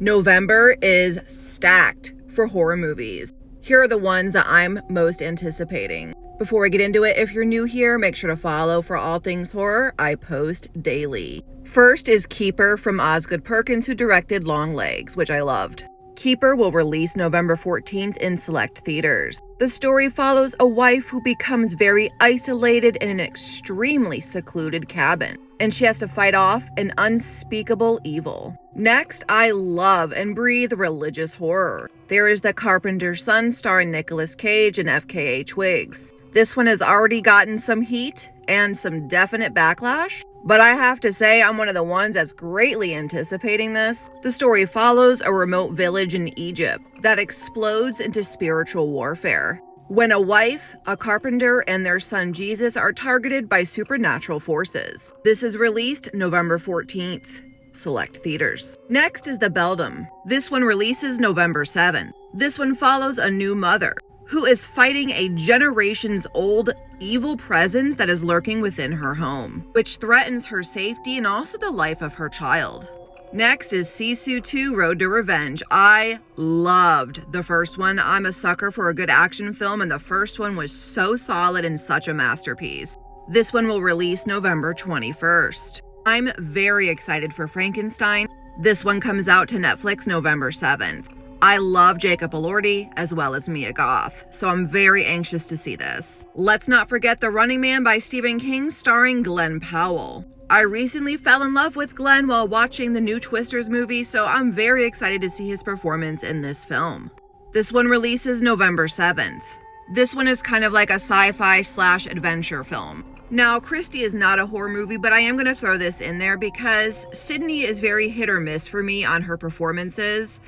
November is stacked for horror movies. Here are the ones that I'm most anticipating. Before I get into it, if you're new here, make sure to follow for all things horror. I post daily. First is Keeper from Osgood Perkins, who directed Longlegs, which I loved. Keeper will release November 14th in select theaters. The story follows a wife who becomes very isolated in an extremely secluded cabin, and she has to fight off an unspeakable evil. Next, I love and breathe religious horror. There is The Carpenter's Son starring Nicolas Cage and FKA Twigs. This one has already gotten some heat and some definite backlash, but I have to say I'm one of the ones that's greatly anticipating this. The story follows a remote village in Egypt that explodes into spiritual warfare when a wife, a carpenter, and their son Jesus are targeted by supernatural forces. This is released November 14th. Select theaters. Next is The Beldam. This one releases November 7th. This one follows a new mother who is fighting a generations-old evil presence that is lurking within her home, which threatens her safety and also the life of her child. Next is Sisu 2: Road to Revenge. I loved the first one. I'm a sucker for a good action film, and the first one was so solid and such a masterpiece. This one will release November 21st. I'm very excited for Frankenstein. This one comes out to Netflix November 7th. I love Jacob Elordi as well as Mia Goth, so I'm very anxious to see this. Let's not forget The Running Man by Stephen King starring Glenn Powell. I recently fell in love with Glenn while watching the new Twisters movie, so I'm very excited to see his performance in this film. This one releases November 7th. This one is kind of like a sci-fi / adventure film. Now, Christy is not a horror movie, but I am going to throw this in there because Sydney is very hit or miss for me on her performances.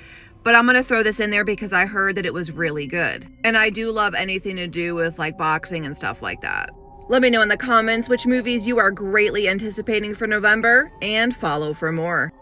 But I'm going to throw this in there because I heard that it was really good. And I do love anything to do with like boxing and stuff like that. Let me know in the comments which movies you are greatly anticipating for November, and follow for more.